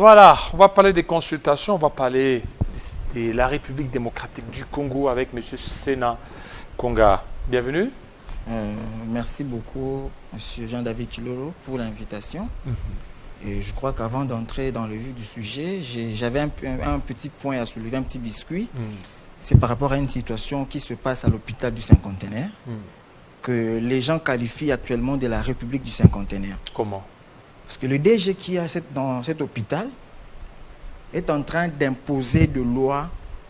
Voilà, on va parler des consultations, on va parler de la République démocratique du Congo avec M. Sénat Konga. Bienvenue. Merci beaucoup, M. Jean-David Kilolo, pour l'invitation. Et je crois qu'avant d'entrer dans le vif du sujet, j'avais un petit point à soulever, un petit biscuit. C'est par rapport à une situation qui se passe à l'hôpital du Cinquantenaire, que les gens qualifient actuellement de la République du Cinquantenaire. Comment? Parce que le DG qui est dans cet hôpital est en train d'imposer des lois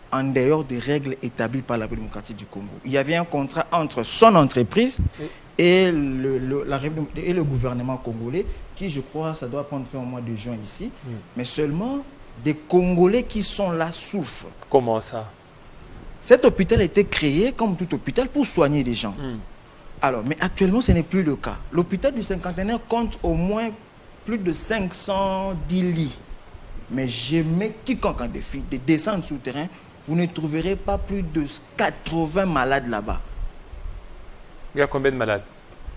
en dehors des règles établies par la République démocratique du Congo. Il y avait un contrat entre son entreprise et le gouvernement congolais qui, je crois, ça doit prendre fin au mois de juin ici. Mais seulement des Congolais qui sont là souffrent. Comment ça? Cet hôpital a été créé, comme tout hôpital, pour soigner des gens. Alors, mais actuellement, ce n'est plus le cas. L'hôpital du Cinquantenaire compte au moins plus de 510 lits. Mais je mets quiconque en défi de descendre sous terrain, vous ne trouverez pas plus de 80 malades là-bas. Il y a combien de malades?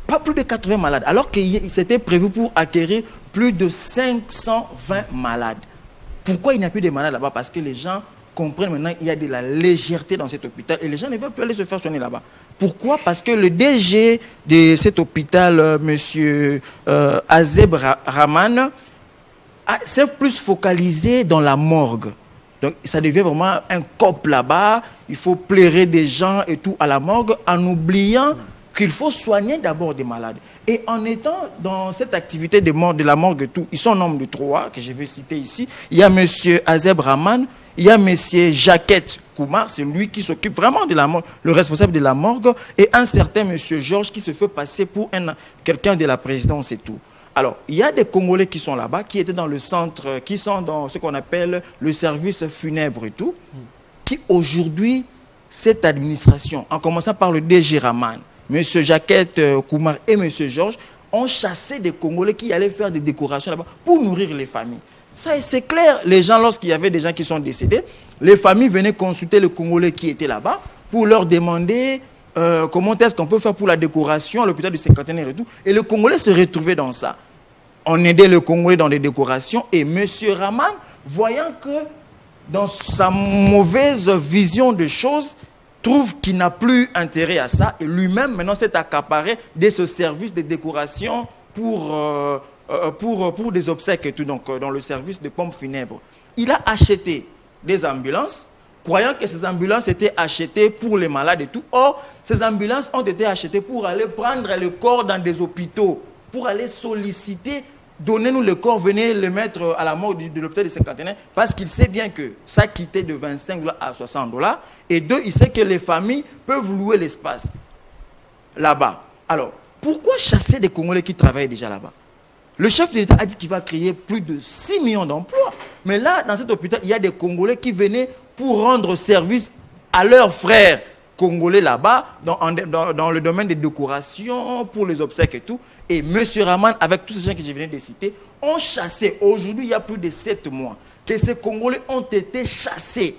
Pas plus de 80 malades, alors que c'était prévu pour acquérir plus de 520 malades. Pourquoi il n'y a plus de malades là-bas? Parce que les gens comprennent maintenant qu'il y a de la légèreté dans cet hôpital et les gens ne veulent plus aller se faire soigner là-bas. Pourquoi? Parce que le DG de cet hôpital, M. Azeb Raman, s'est plus focalisé dans la morgue. Donc ça devient vraiment un cop là-bas, il faut plairer des gens et tout à la morgue en oubliant qu'il faut soigner d'abord des malades. Et en étant dans cette activité de la morgue et tout, ils sont nombre de 3 que je vais citer ici. Il y a M. Azeb Raman, il y a M. Jacquette Koumar, c'est lui qui s'occupe vraiment de la morgue, le responsable de la morgue, et un certain M. Georges qui se fait passer pour quelqu'un de la présidence et tout. Alors, il y a des Congolais qui sont là-bas, qui étaient dans le centre, qui sont dans ce qu'on appelle le service funèbre et tout, qui aujourd'hui, cette administration, en commençant par le DG Raman, M. Jacquette Koumar et M. Georges, ont chassé des Congolais qui allaient faire des décorations là-bas pour nourrir les familles. Ça, c'est clair. Les gens, lorsqu'il y avait des gens qui sont décédés, les familles venaient consulter les Congolais qui étaient là-bas pour leur demander comment est-ce qu'on peut faire pour la décoration à l'hôpital du Cinquantenaire et tout. Et les Congolais se retrouvaient dans ça. On aidait le Congolais dans des décorations et M. Raman, voyant que dans sa mauvaise vision des choses, trouve qu'il n'a plus intérêt à ça et lui-même maintenant s'est accaparé de ce service de décoration pour des obsèques et tout, donc dans le service de pompes funèbres. Il a acheté des ambulances, croyant que ces ambulances étaient achetées pour les malades et tout. Or, ces ambulances ont été achetées pour aller prendre le corps dans des hôpitaux, pour aller solliciter, donnez-nous le corps, venez le mettre à la mort de l'hôpital du Cinquantenaire, parce qu'il sait bien que ça quittait de 25 $ à 60 $. Et deux, il sait que les familles peuvent louer l'espace là-bas. Alors, pourquoi chasser des Congolais qui travaillent déjà là-bas? Le chef de l'État a dit qu'il va créer plus de 6 millions d'emplois. Mais là, dans cet hôpital, il y a des Congolais qui venaient pour rendre service à leurs frères Congolais là-bas, dans le domaine des décorations, pour les obsèques et tout. Et M. Raman, avec tous ces gens que je venais de citer, ont chassé. Aujourd'hui, il y a plus de 7 mois que ces Congolais ont été chassés.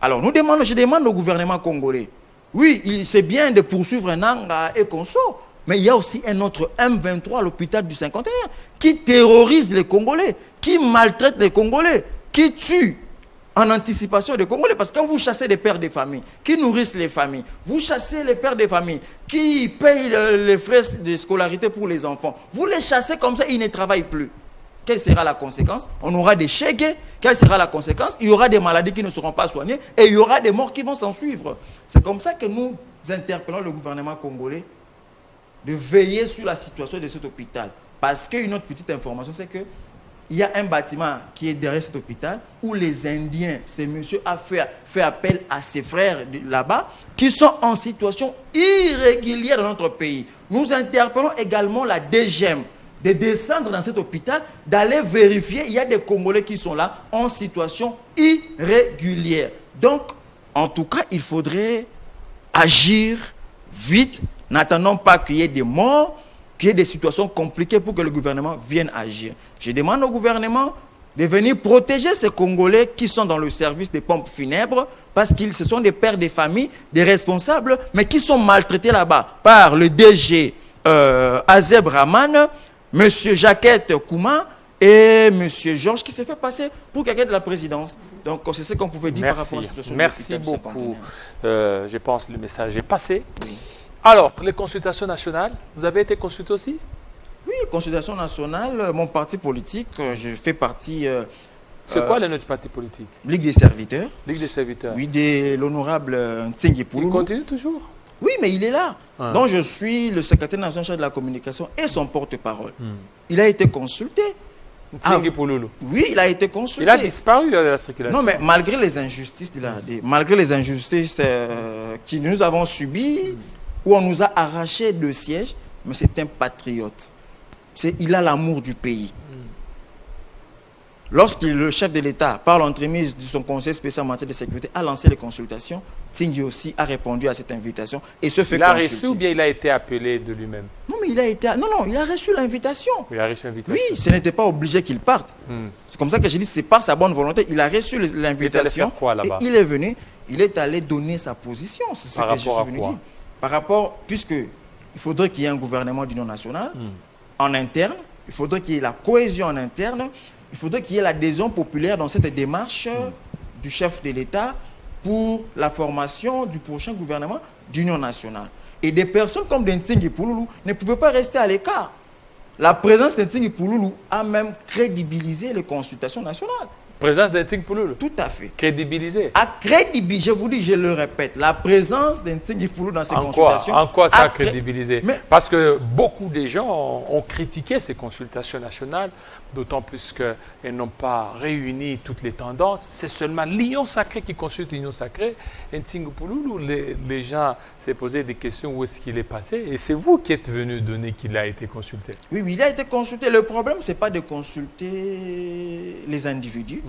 Alors, je demande au gouvernement congolais, oui, c'est bien de poursuivre Nanga et Conso, mais il y a aussi un autre M23 à l'hôpital du Cinquantenaire qui terrorise les Congolais, qui maltraite les Congolais, qui tue en anticipation des Congolais. Parce que quand vous chassez les pères de famille, qui nourrissent les familles, vous chassez les pères de famille, qui payent les frais de scolarité pour les enfants, vous les chassez comme ça, ils ne travaillent plus. Quelle sera la conséquence? On aura des chèques. Quelle sera la conséquence? Il y aura des maladies qui ne seront pas soignées et il y aura des morts qui vont s'en suivre. C'est comme ça que nous interpellons le gouvernement congolais de veiller sur la situation de cet hôpital. Parce qu'une autre petite information, c'est qu'il y a un bâtiment qui est derrière cet hôpital où les Indiens, ces messieurs, a fait appel à ses frères là-bas qui sont en situation irrégulière dans notre pays. Nous interpellons également la DGM de descendre dans cet hôpital, d'aller vérifier. Il y a des Congolais qui sont là en situation irrégulière. Donc, en tout cas, il faudrait agir vite. N'attendons pas qu'il y ait des morts, qu'il y ait des situations compliquées pour que le gouvernement vienne agir. Je demande au gouvernement de venir protéger ces Congolais qui sont dans le service des pompes funèbres parce qu'ils ce sont des pères de famille, des responsables, mais qui sont maltraités là-bas par le DG Azeb Raman, M. Jacquette Kouma et M. Georges qui s'est fait passer pour quelqu'un de la présidence. Donc c'est ce qu'on pouvait dire par rapport à la situation. Merci beaucoup. Je pense que le message est passé. Oui. Alors, les consultations nationales, vous avez été consulté aussi? Oui, consultation nationale, mon parti politique, je fais partie... c'est quoi le notre parti politique? Ligue des serviteurs. Ligue des serviteurs. Oui, de l'honorable Ntsingui Pouloulou. Il continue toujours? Oui, mais il est là. Donc je suis le secrétaire national chargé de la communication et son porte-parole. Il a été consulté. Ntsingui Pouloulou. Oui, il a été consulté. Il a disparu de la circulation. Non, mais malgré les injustices, que nous avons subies, où on nous a arraché de siège, mais c'est un patriote. Il a l'amour du pays. Lorsque le chef de l'État, par l'entremise de son conseil spécial en matière de sécurité, a lancé les consultations, Ntsingui aussi a répondu à cette invitation et se fait consulter. Il a reçu ou bien il a été appelé de lui-même? Non, mais il a reçu l'invitation. Il a reçu l'invitation. Oui, ce n'était pas obligé qu'il parte. C'est comme ça que j'ai dit, c'est pas sa bonne volonté. Il a reçu l'invitation. Il est venu, il est allé donner sa position. C'est ce que je suis venu dire. Par rapport, puisque il faudrait qu'il y ait un gouvernement d'union nationale en interne, il faudrait qu'il y ait la cohésion en interne. Il faudrait qu'il y ait l'adhésion populaire dans cette démarche du chef de l'État pour la formation du prochain gouvernement d'union nationale. Et des personnes comme Ntsingui Pouloulou ne pouvaient pas rester à l'écart. La présence de Ntsingui Pouloulou a même crédibilisé les consultations nationales. Présence de Ntsingui Pouloulou? Tout à fait. Crédibilisé? Je vous dis, je le répète, la présence de Ntsingui Pouloulou dans ces consultations... En quoi ça a crédibilisé? Parce que beaucoup de gens ont critiqué ces consultations nationales, d'autant plus qu'elles n'ont pas réuni toutes les tendances. C'est seulement l'Union sacrée qui consulte l'Union sacrée. Ntsingui Pouloulou, les gens s'est posé des questions où est-ce qu'il est passé. Et c'est vous qui êtes venu donner qu'il a été consulté. Oui, il a été consulté. Le problème, ce n'est pas de consulter les individus.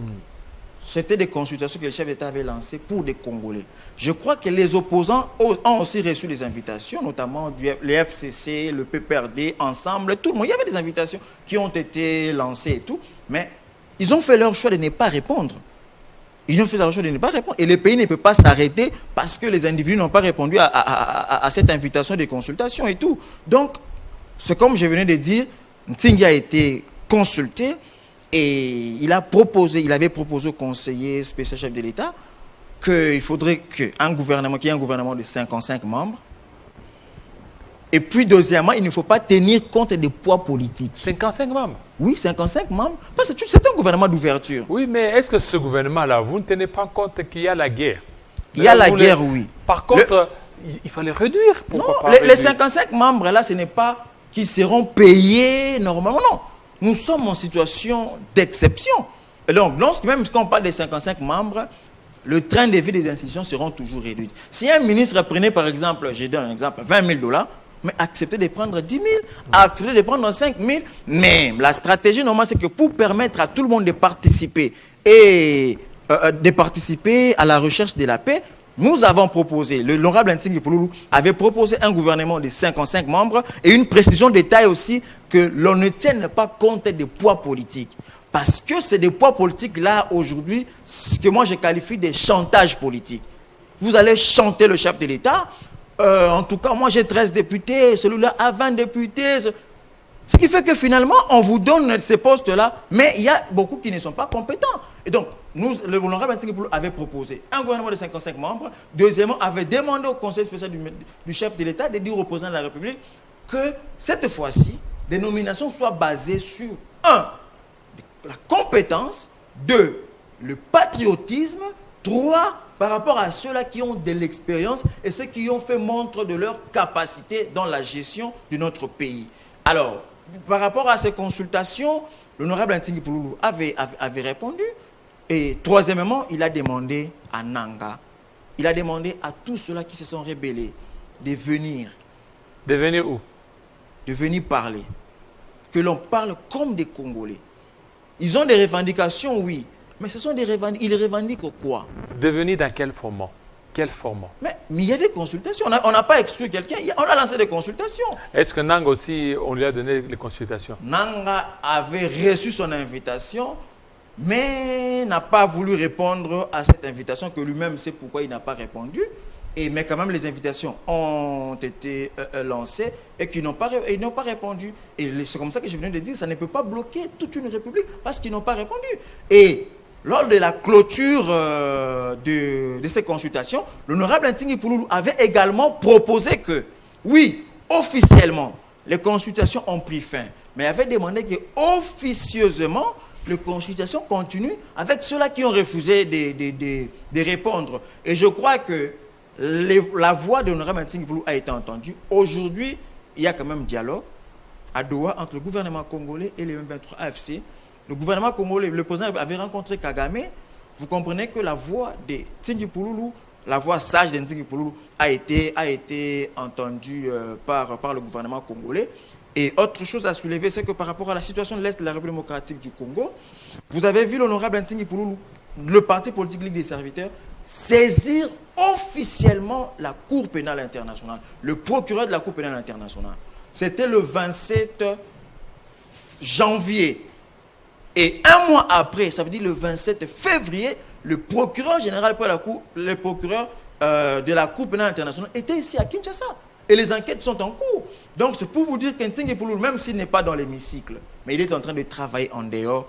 C'était des consultations que le chef d'État avait lancées pour des Congolais. Je crois que les opposants ont aussi reçu des invitations, notamment les FCC, le PPRD, ensemble, tout le monde. Il y avait des invitations qui ont été lancées et tout, mais ils ont fait leur choix de ne pas répondre. Ils ont fait leur choix de ne pas répondre. Et le pays ne peut pas s'arrêter parce que les individus n'ont pas répondu à cette invitation de consultation et tout. Donc, c'est comme je venais de dire, Ntsingui a été consulté. Et il avait proposé au conseiller spécial chef de l'État qu'il faudrait qu'il y ait un gouvernement de 55 membres. Et puis, deuxièmement, il ne faut pas tenir compte des poids politiques. 55 membres? Oui, 55 membres. Parce que c'est un gouvernement d'ouverture. Oui, mais est-ce que ce gouvernement-là, vous ne tenez pas compte qu'il y a la guerre? Il y a la guerre, oui. Par contre, il fallait réduire. Non, les 55 membres-là, ce n'est pas qu'ils seront payés normalement, non. Nous sommes en situation d'exception. Et donc, même quand on parle des 55 membres, le train de vie des institutions seront toujours réduits. Si un ministre prenait, par exemple, je donne un exemple, $20 000, mais accepter de prendre 10 000, accepter de prendre 5 000, mais la stratégie normale, c'est que pour permettre à tout le monde de participer à la recherche de la paix, nous avons proposé, l'honorable Ntsingui Pouloulou avait proposé un gouvernement de 55 membres et une précision de taille aussi que l'on ne tienne pas compte des poids politiques. Parce que c'est des poids politiques là aujourd'hui, ce que moi je qualifie de chantage politique. Vous allez chanter le chef de l'État. En tout cas, moi j'ai 13 députés, celui-là a 20 députés. Ce qui fait que finalement, on vous donne ces postes-là, mais il y a beaucoup qui ne sont pas compétents. Et donc, le honorable Ntsingui Pouloulou avait proposé un gouvernement de 55 membres. Deuxièmement, avait demandé au conseil spécial du chef de l'État de dire au président de la République que cette fois-ci, des nominations soient basées sur 1. La compétence, 2. Le patriotisme, 3. Par rapport à ceux-là qui ont de l'expérience et ceux qui ont fait montre de leur capacité dans la gestion de notre pays. Alors, par rapport à ces consultations, l'honorable Ntsingui Pouloulou avait répondu. Et troisièmement, il a demandé à Nanga, il a demandé à tous ceux-là qui se sont rebellés de venir. De venir où? De venir parler. Que l'on parle comme des Congolais. Ils ont des revendications, oui. Mais ce sont des revendications. Ils revendiquent quoi? De venir dans quel format? Quel format? Mais il y avait consultation. On n'a pas exclu quelqu'un. On a lancé des consultations. Est-ce que Nanga aussi, on lui a donné les consultations? Nanga avait reçu son invitation, mais n'a pas voulu répondre à cette invitation, que lui-même sait pourquoi il n'a pas répondu. Mais quand même, les invitations ont été lancées et qu'ils n'ont pas répondu. Et c'est comme ça que je venais de dire, ça ne peut pas bloquer toute une république parce qu'ils n'ont pas répondu. Et lors de la clôture de ces consultations, l'honorable Ntingui Pouloulou avait également proposé que, oui, officiellement, les consultations ont pris fin, mais avait demandé que officieusement, les consultations continuent avec ceux-là qui ont refusé de répondre. Et je crois que la voix de l'honorable Ntingui Pouloulou a été entendue. Aujourd'hui, il y a quand même dialogue à Doha entre le gouvernement congolais et les M23 AFC. Le gouvernement congolais, le président avait rencontré Kagame. Vous comprenez que la voix de Ntingui Pouloulou, la voix sage de Ntingui Pouloulou a été entendue par le gouvernement congolais. Et autre chose à soulever, c'est que par rapport à la situation de l'Est de la République démocratique du Congo, vous avez vu l'honorable Ntingui Pouloulou, le parti politique Ligue des serviteurs, saisir officiellement la Cour pénale internationale, le procureur de la Cour pénale internationale. C'était le 27 janvier. Et un mois après, ça veut dire le 27 février, le procureur général pour la Cour, le procureur de la Cour pénale internationale était ici à Kinshasa. Et les enquêtes sont en cours. Donc c'est pour vous dire qu'Ntingui Pouloulou, même s'il n'est pas dans l'hémicycle, mais il est en train de travailler en dehors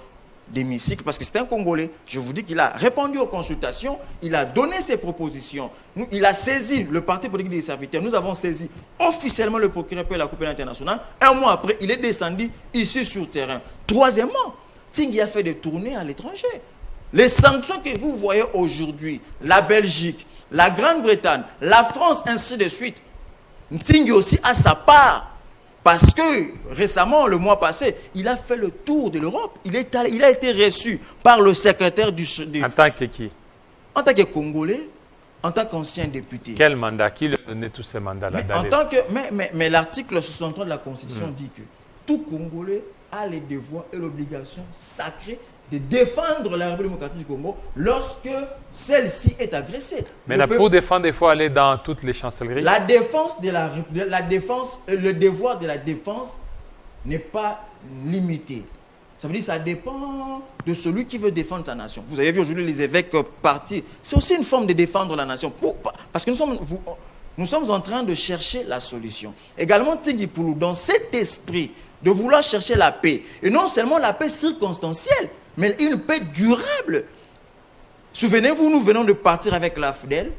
d'hémicycle parce que c'est un Congolais. Je vous dis qu'il a répondu aux consultations, il a donné ses propositions. Il a saisi le parti politique des serviteurs. Nous avons saisi officiellement le procureur pour la Cour pénale internationale. Un mois après, il est descendu ici sur le terrain. Troisièmement, Ntingui a fait des tournées à l'étranger. Les sanctions que vous voyez aujourd'hui, la Belgique, la Grande-Bretagne, la France, ainsi de suite, Ntingui aussi a sa part. Parce que récemment, le mois passé, il a fait le tour de l'Europe. Il a été reçu par le secrétaire du... En tant que qui? En tant que Congolais, en tant qu'ancien député. Quel mandat? Qui lui a donné tous ces mandats-là? Mais l'article 63 de la Constitution dit que tout Congolais a les devoirs et l'obligation sacrée de défendre la République démocratique du Congo lorsque celle-ci est agressée. Mais pour défendre, il faut aller dans toutes les chancelleries. La défense le devoir de la défense n'est pas limité. Ça veut dire que ça dépend de celui qui veut défendre sa nation. Vous avez vu aujourd'hui les évêques partis. C'est aussi une forme de défendre la nation. Parce que nous sommes en train de chercher la solution. Également, Ntingui Pouloulou, dans cet esprit de vouloir chercher la paix, et non seulement la paix circonstancielle, mais une paix durable. Souvenez-vous, nous venons de partir avec l'AFDEL,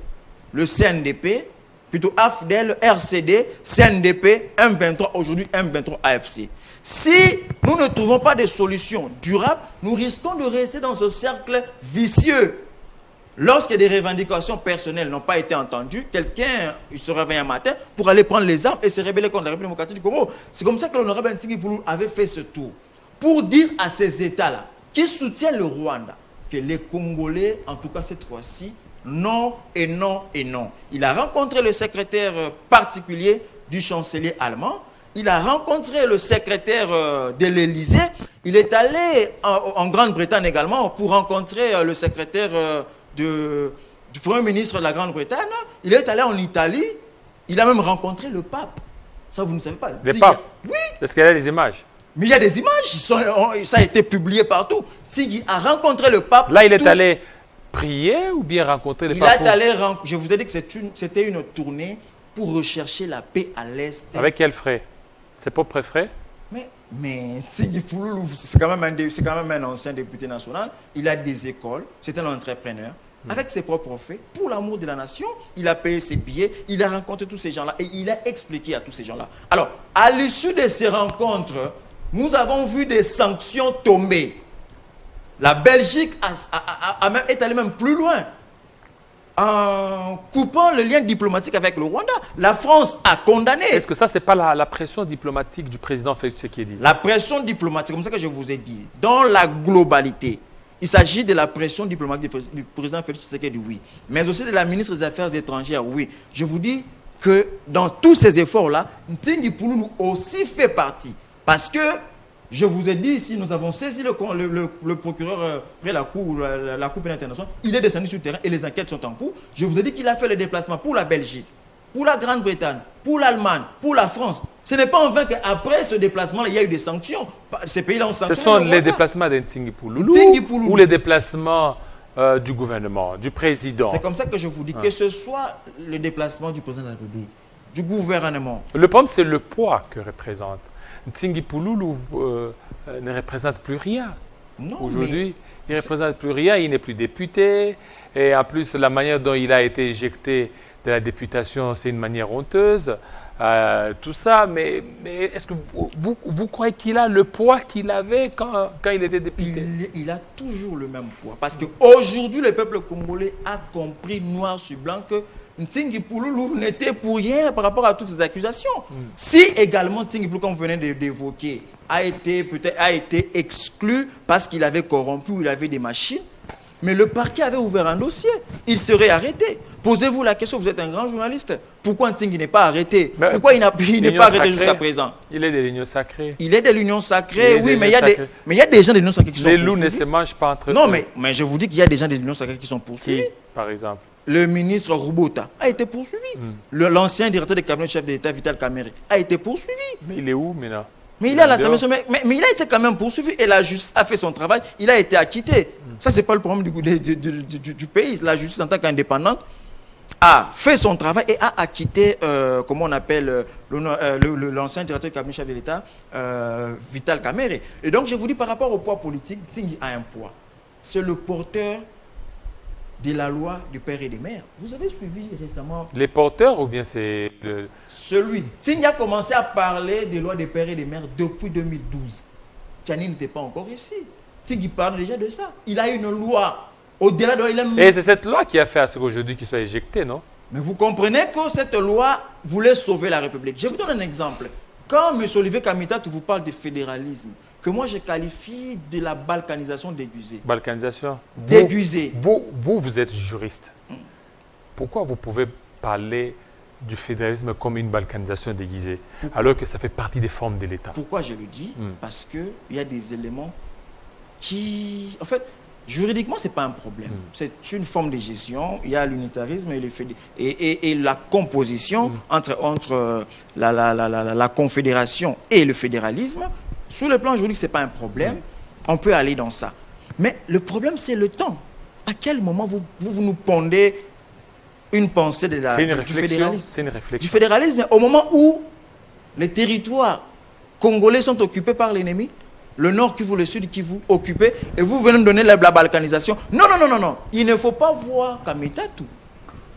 le CNDP, plutôt AFDEL, RCD, CNDP, M23, aujourd'hui M23 AFC. Si nous ne trouvons pas de solutions durables, nous risquons de rester dans ce cercle vicieux. Lorsque des revendications personnelles n'ont pas été entendues, quelqu'un se réveille un matin pour aller prendre les armes et se rebeller contre la République démocratique du Congo. C'est comme ça que l'honorable Ntingui Pouloulou avait fait ce tour. Pour dire à ces États-là, qui soutiennent le Rwanda, que les Congolais, en tout cas cette fois-ci, non et non et non. Il a rencontré le secrétaire particulier du chancelier allemand, il a rencontré le secrétaire de l'Élysée, il est allé en Grande-Bretagne également pour rencontrer le secrétaire du Premier ministre de la Grande-Bretagne, il est allé en Italie, il a même rencontré le pape. Ça, vous ne savez pas. Le pape? Oui. Est-ce qu'il y a des images? Mais il y a des images, ça a été publié partout. S'il a rencontré le pape... Là, il est allé prier ou bien rencontrer le pape? Je vous ai dit que c'était une tournée pour rechercher la paix à l'Est. Avec quels frais? Ses propres frais? Mais Ntingui Pouloulou, c'est quand même un ancien député national. Il a des écoles, c'est un entrepreneur. Avec ses propres faits, pour l'amour de la nation, il a payé ses billets, il a rencontré tous ces gens-là et il a expliqué à tous ces gens-là. Alors, à l'issue de ces rencontres, nous avons vu des sanctions tomber. La Belgique est allée même plus loin. En coupant le lien diplomatique avec le Rwanda, la France a condamné. Est-ce que ça, ce n'est pas la pression diplomatique du président Félix Tshisekedi? La pression diplomatique, comme ça que je vous ai dit, dans la globalité, il s'agit de la pression diplomatique du président Félix Tshisekedi, oui. Mais aussi de la ministre des Affaires étrangères, oui. Je vous dis que dans tous ces efforts-là, Ntingui Pouloulou aussi fait partie. Parce que, je vous ai dit ici, nous avons saisi le procureur près la Cour pénale internationale. Il est descendu sur le terrain et les enquêtes sont en cours. Je vous ai dit qu'il a fait le déplacement pour la Belgique, pour la Grande-Bretagne, pour l'Allemagne, pour la France. Ce n'est pas en vain qu'après ce déplacement, il y a eu des sanctions. Ces pays-là ont sanctionné. Ce sont les déplacements de Ntingui Pouloulou ou les déplacements du gouvernement, du président. C'est comme ça que je vous dis, que ce soit le déplacement du président de la République, du gouvernement. Le problème, c'est le poids que représente. Ntingi Pouloulou ne représente plus rien. Aujourd'hui, il ne représente plus rien, il n'est plus député. Et en plus, la manière dont il a été éjecté de la députation, c'est une manière honteuse. Tout ça, mais est-ce que vous croyez qu'il a le poids qu'il avait quand il était député? Il a toujours le même poids. Parce qu'aujourd'hui, le peuple congolais a compris noir sur blanc que Ntingi Pouloulou n'était pour rien par rapport à toutes ces accusations. Si également Ntingi Pouloulou, comme vous venez d'évoquer, a été exclu parce qu'il avait corrompu ou il avait des machines, mais le parquet avait ouvert un dossier, il serait arrêté. Posez-vous la question, vous êtes un grand journaliste. Pourquoi Ntingi n'est pas arrêté? Pourquoi il n'est pas arrêté jusqu'à présent? Il est de l'Union sacrée. Il est de l'Union sacrée, oui, mais il y a des gens de l'Union sacrée qui sont poursuivis. Les loups ne se mangent pas entre eux. Non, mais je vous dis qu'il y a des gens de l'Union sacrée qui sont poursuivis. Qui, par exemple? Le ministre Roubota a été poursuivi. L'ancien directeur de cabinet chef de l'État, Vital Kamerhe, a été poursuivi. Mais il est où maintenant? Mais il est à l'Assemblée nationale. Mais il a été quand même poursuivi et la justice a fait son travail. Il a été acquitté. Ça, ce n'est pas le problème du pays. La justice, en tant qu'indépendante, a fait son travail et a acquitté, comment on appelle, l'ancien directeur du cabinet chef de l'État, Vital Kamerhe. Et donc, je vous dis, par rapport au poids politique, Ntingi a un poids. C'est le porteur de la loi du père et des mères. Vous avez suivi récemment... Les porteurs ou bien c'est... Celui. Ntingi a commencé à parler des lois des pères et des mères depuis 2012. Tchani n'était pas encore ici. Ntingi parle déjà de ça. Il a une loi. Au-delà de... Et c'est cette loi qui a fait à ce qu'aujourd'hui qu'il soit éjecté, non? Mais vous comprenez que cette loi voulait sauver la République. Je vous donne un exemple. Quand M. Olivier Kamitat vous parle de fédéralisme, que moi je qualifie de la balkanisation déguisée. Balkanisation déguisée. Vous êtes juriste. Pourquoi vous pouvez parler du fédéralisme comme une balkanisation déguisée, alors que ça fait partie des formes de l'État? Pourquoi je le dis? Parce qu'il y a des éléments qui... En fait, juridiquement, ce n'est pas un problème. C'est une forme de gestion. Il y a l'unitarisme et la composition entre la confédération et le fédéralisme. Sur le plan juridique, ce n'est pas un problème. On peut aller dans ça. Mais le problème, c'est le temps. À quel moment vous nous pondez une pensée du fédéralisme? C'est une réflexion. Du fédéralisme, au moment où les territoires congolais sont occupés par l'ennemi, le nord Kivu, le sud Kivu, occupé, et vous venez me donner la balkanisation. Non. Il ne faut pas voir Kamitatou.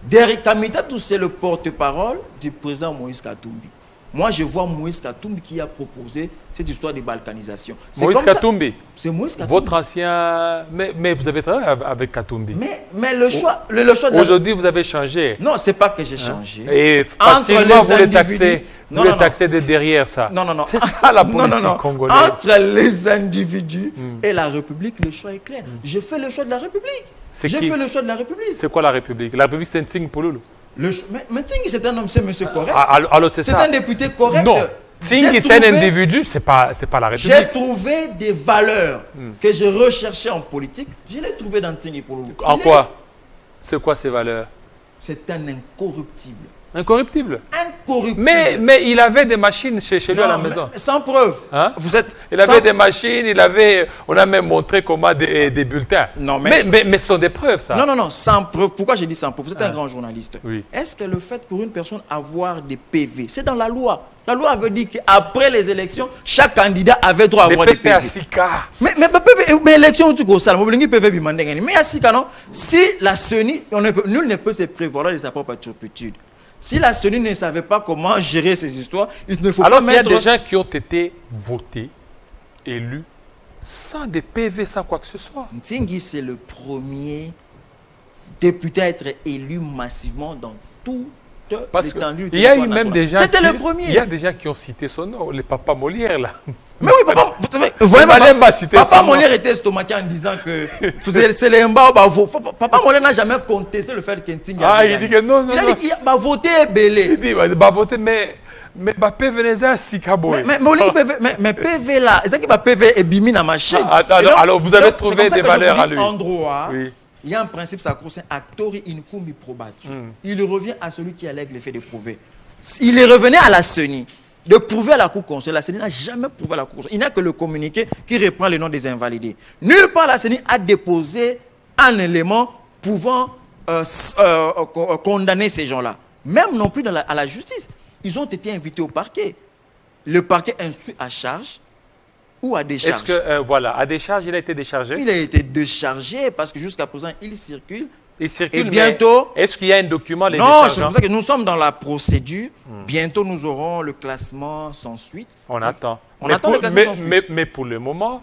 Derrière Kamitatou, c'est le porte-parole du président Moïse Katumbi. Moi, je vois Moïse Katumbi qui a proposé cette histoire de balkanisation. Moïse Katumbi? C'est Moïse Katumbi. Votre ancien... Mais vous avez travaillé avec Katumbi. Mais le choix de... Aujourd'hui, vous avez changé. Non, ce n'est pas que j'ai changé. Et facilement, vous les taxez. Vous les taxez de derrière ça. Non. C'est ça la politique congolaise. Entre les individus et la République, le choix est clair. Je fais le choix de la République. J'ai fait le choix de la République. C'est quoi la République? La République, c'est Ntingi Pouloulou. Mais Ntingi, c'est un homme, c'est monsieur correct. Alors c'est ça. C'est un député correct. Non. Ntingi, c'est un individu, c'est pas la République. J'ai trouvé des valeurs que je recherchais en politique. Je les trouvées dans Ntingi Pouloulou. En quoi? C'est quoi ces valeurs? C'est un incorruptible. Incorruptible? Incorruptible. Mais il avait des machines chez lui à la maison. Sans preuve. Hein? Il avait des machines, on a même montré comment des bulletins. Non, mais ce sont des preuves, ça. Non, sans preuve. Pourquoi j'ai dit sans preuve? Vous êtes un grand journaliste. Oui. Est-ce que le fait pour une personne avoir des PV, c'est dans la loi? La loi avait dit qu'après les élections, chaque candidat avait droit à avoir des PV. Mais l'élection, tu sais, mais à Sika, non? Si la CENI, nul ne peut se prévoir de sa propre turpitude. Si la CENI ne savait pas comment gérer ces histoires, il ne faut pas mettre... Alors qu'il y a des gens qui ont été votés, élus, sans des PV, sans quoi que ce soit. Ntingi, c'est le premier député à être élu massivement dans toute l'étendue du territoire national. Même des gens... C'était le premier. Il y a des gens qui ont cité son nom, les papas Molière, là. Mais oui, papa Molière était estomaqué en disant que c'est les Mbao. Papa Molière n'a jamais contesté le fait que Ntingi a gagné. Il dit que non. Il a dit qu'il va voter belé. Il dit qu'il va voter, mais PV n'est pas si cabo. Mais PV là, c'est que PV est bimi dans ma chaîne. Alors vous avez trouvé des valeurs à lui. En droit, il y a un principe sacro-saint, actori incumbi probatu. Il revient à celui qui allègue le fait de prouver. Il est revenu à la CENI de prouver à la Cour constitutionnelle. La CENI n'a jamais prouvé à la Cour constitutionnelle. Il n'y a que le communiqué qui reprend le nom des invalidés. Nulle part la CENI a déposé un élément pouvant condamner ces gens-là. Même non plus à la justice. Ils ont été invités au parquet. Le parquet instruit à charge ou à décharge. Est-ce que, voilà, à décharge, il a été déchargé? Il a été déchargé parce que jusqu'à présent, il circule. Il circule, et bientôt... Est-ce qu'il y a un document les Non, déchargeant? c'est pour ça que nous sommes dans la procédure. Bientôt, nous aurons le classement sans suite. On attend. On attend le classement sans suite. Mais pour le moment,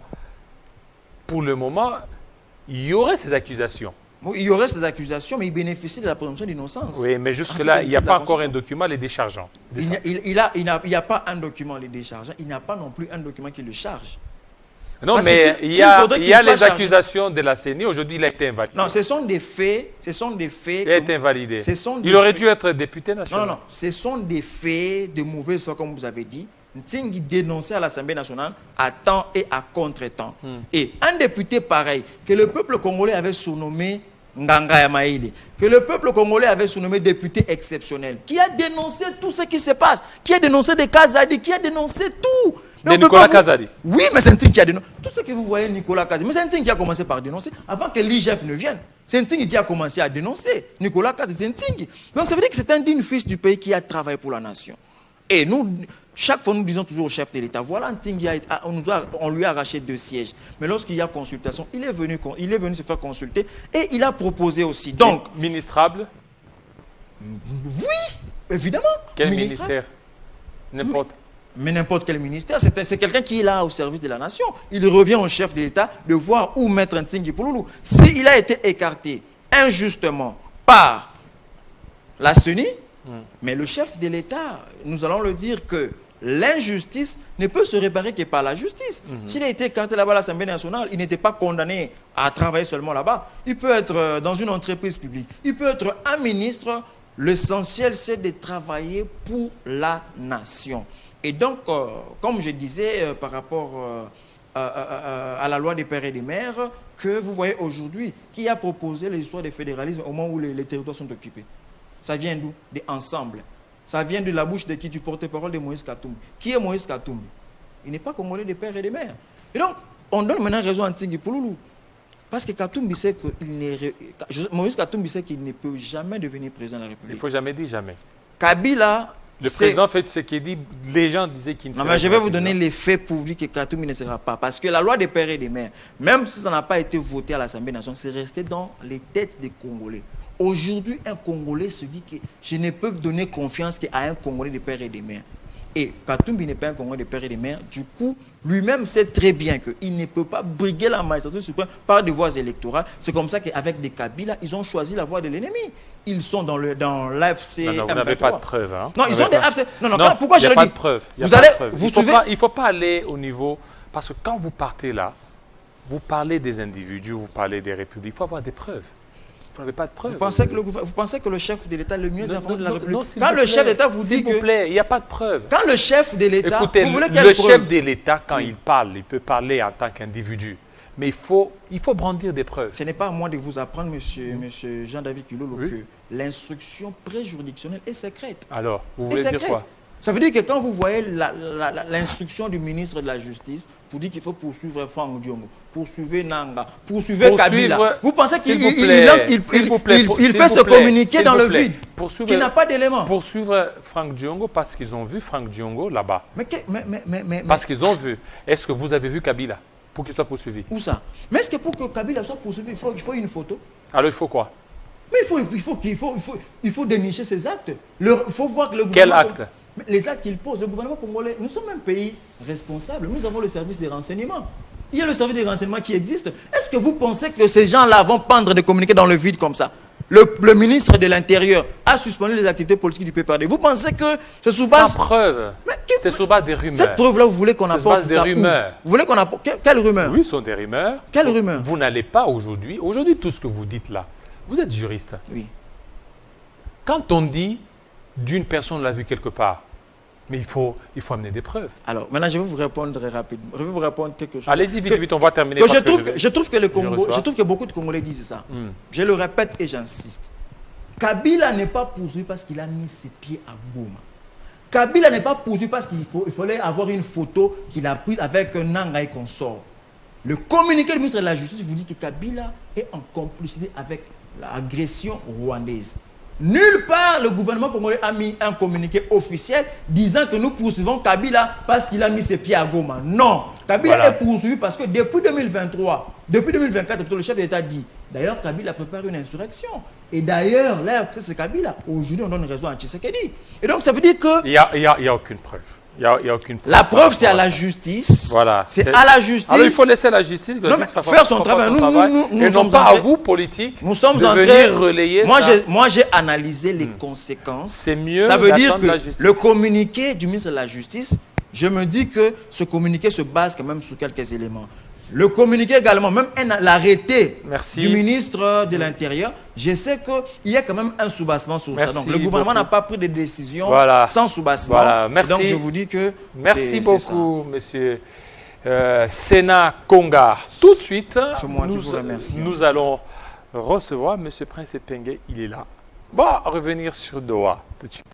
il y aurait ces accusations. Bon, il y aurait ces accusations, mais il bénéficie de la présomption d'innocence. Oui, mais jusque-là, il n'y a pas encore un document les déchargeant. Il n'y a pas un document les déchargeant. Il n'y a pas non plus un document qui le charge. Non, Parce mais que il y a les charger. Accusations de la CENI. Aujourd'hui, il a été invalidé. Non, ce sont des faits. Il a été invalidé. Il aurait dû être député national. Non. Ce sont des faits de mauvaise foi, comme vous avez dit. Ntingi dénoncé à l'Assemblée nationale à temps et à contre-temps. Et un député pareil, que le peuple congolais avait surnommé Nganga Yamaïli, que le peuple congolais avait surnommé député exceptionnel, qui a dénoncé tout ce qui se passe, qui a dénoncé des Kazadi, qui a dénoncé tout. De Nicolas Kazadi. Oui, mais c'est Ntingi qui a dénoncé. Tout ce que vous voyez, Nicolas Kazadi, mais c'est Ntingi qui a commencé par dénoncer avant que l'IGF ne vienne. C'est Ntingi qui a commencé à dénoncer. Nicolas Kazadi, c'est Ntingi. Donc ça veut dire que c'est un digne fils du pays qui a travaillé pour la nation. Et nous, chaque fois, nous disons toujours au chef de l'État, voilà Ntingi, on lui a arraché 2 sièges. Mais lorsqu'il y a consultation, il est venu se faire consulter et il a proposé aussi. Donc, ministrable? Oui, évidemment. Quel ministère? N'importe. Mais n'importe quel ministère, c'est quelqu'un qui est là au service de la nation. Il revient au chef de l'État de voir où mettre Ntingi Pouloulou. S'il a été écarté injustement par la CENI, mais le chef de l'État, nous allons le dire que l'injustice ne peut se réparer que par la justice. S'il a été écarté là-bas à l'Assemblée nationale, il n'était pas condamné à travailler seulement là-bas. Il peut être dans une entreprise publique. Il peut être un ministre. L'essentiel, c'est de travailler pour la nation. Et donc, comme je disais par rapport à la loi des pères et des mères, que vous voyez aujourd'hui, qui a proposé l'histoire du fédéralisme au moment où les territoires sont occupés. Ça vient d'où? Des ensembles. Ça vient de la bouche de qui? Du porte-parole de Moïse Katumbi. Qui est Moïse Katumbi? Il n'est pas congolais des pères et des mères. Et donc, on donne maintenant raison à Ntingi Pouloulou. Parce que Katumbi sait Moïse Katumbi sait qu'il ne peut jamais devenir président de la République. Il ne faut jamais dire jamais. Kabila... Le président fait ce qu'il dit, les gens disaient qu'il ne sera pas. Non, mais je vais vous donner les faits pour dire que Katumbi ne sera pas. Parce que la loi des pères et des mères, même si ça n'a pas été voté à l'Assemblée nationale, c'est resté dans les têtes des Congolais. Aujourd'hui, un Congolais se dit que je ne peux donner confiance qu'à un Congolais des pères et des mères. Et Katumbi n'est pas un Congolais des pères et des mères. Du coup, lui-même sait très bien qu'il ne peut pas briguer la magistrature suprême par des voies électorales. C'est comme ça qu'avec des Kabila, ils ont choisi la voie de l'ennemi. Ils sont dans l'AFC. Non, vous n'avez pas de preuves. Hein? Non, ils ont des AFC. Non, pourquoi je le dis? Il n'y a pas de preuves. Il ne faut pas aller au niveau... Parce que quand vous partez là, vous parlez des individus, vous parlez des républiques, il faut avoir des preuves. Vous n'avez pas de preuves. Vous pensez que le chef de l'État est le mieux informé de la République? Quand le chef d'État vous dit que... S'il vous plaît, il n'y a pas de preuves. Quand le chef de l'État... Écoutez, le chef de l'État, quand il parle, il peut parler en tant qu'individu. Mais il faut brandir des preuves. Ce n'est pas à moi de vous apprendre, monsieur Jean-David Kilolo, que l'instruction préjuridictionnelle est secrète. Alors, vous voulez dire quoi? Ça veut dire que quand vous voyez l'instruction du ministre de la Justice pour dire qu'il faut poursuivre Franck Diongo, poursuivre Nanga, poursuivre Kabila, vous pensez qu'il fait se communiquer dans le vide, qu'il n'a pas d'éléments? Poursuivre Franck Diongo parce qu'ils ont vu Franck Diongo là-bas. Mais parce qu'ils ont vu. Est-ce que vous avez vu Kabila pour qu'il soit poursuivi? Où ça? Mais est-ce que pour que Kabila soit poursuivi, il faut une photo? Alors il faut quoi? Mais il faut dénicher ses actes. Il faut voir que le gouvernement... Quel acte? Les actes qu'il pose, le gouvernement congolais, nous sommes un pays responsable. Nous avons le service des renseignements. Il y a le service des renseignements qui existe. Est-ce que vous pensez que ces gens-là vont pendre de communiquer dans le vide comme ça? Le ministre de l'Intérieur a suspendu les activités politiques du PPRD. Vous pensez que c'est sous base... Sans preuve. C'est sous base des rumeurs. Cette preuve-là, vous voulez qu'on apporte ça? C'est des rumeurs. Vous voulez qu'on apporte... Quelles rumeurs? Oui, ce sont des rumeurs. Quelles rumeurs? Vous n'allez pas aujourd'hui... Aujourd'hui, tout ce que vous dites là, vous êtes juriste. Oui. Quand on dit d'une personne l'a vu quelque part, mais il faut amener des preuves. Alors, maintenant, je vais vous répondre rapidement. Je vais vous répondre quelque chose. Allez-y, vite, on va terminer. Je trouve que beaucoup de Congolais disent ça. Je le répète et j'insiste. Kabila n'est pas poursuivi parce qu'il a mis ses pieds à Goma. Kabila n'est pas poursuivi parce qu'il fallait avoir une photo qu'il a prise avec Nanga et consort. Le communiqué du ministre de la Justice vous dit que Kabila est en complicité avec l'agression rwandaise. Nulle part le gouvernement congolais a mis un communiqué officiel disant que nous poursuivons Kabila parce qu'il a mis ses pieds à Goma. Non, Kabila est poursuivi parce que depuis 2023, depuis 2024, le chef d'État dit, d'ailleurs Kabila prépare une insurrection. Et d'ailleurs, là, c'est Kabila. Aujourd'hui, on donne raison à Tshisekedi. Et donc, ça veut dire que... Il n'y a aucune preuve. Il y a aucune preuve. La preuve, c'est à la justice. Voilà. C'est à la justice. Alors, il faut laisser la justice faire son travail. Nous et non pas à vous, politiques, nous sommes de venir relayer ça. Moi, j'ai analysé les conséquences. C'est mieux. Ça veut dire que le communiqué du ministre de la Justice, je me dis que ce communiqué se base quand même sur quelques éléments. Le communiqué également, même l'arrêté du ministre de l'Intérieur, je sais qu'il y a quand même un soubassement sur ça. Donc le gouvernement n'a pas pris de décision sans soubassement. Voilà. Merci. Donc je vous dis que merci beaucoup, monsieur Sénat Congar. Tout de suite, nous allons recevoir monsieur Prince Epenge. Il est là. Bon, revenir sur Doha tout de suite.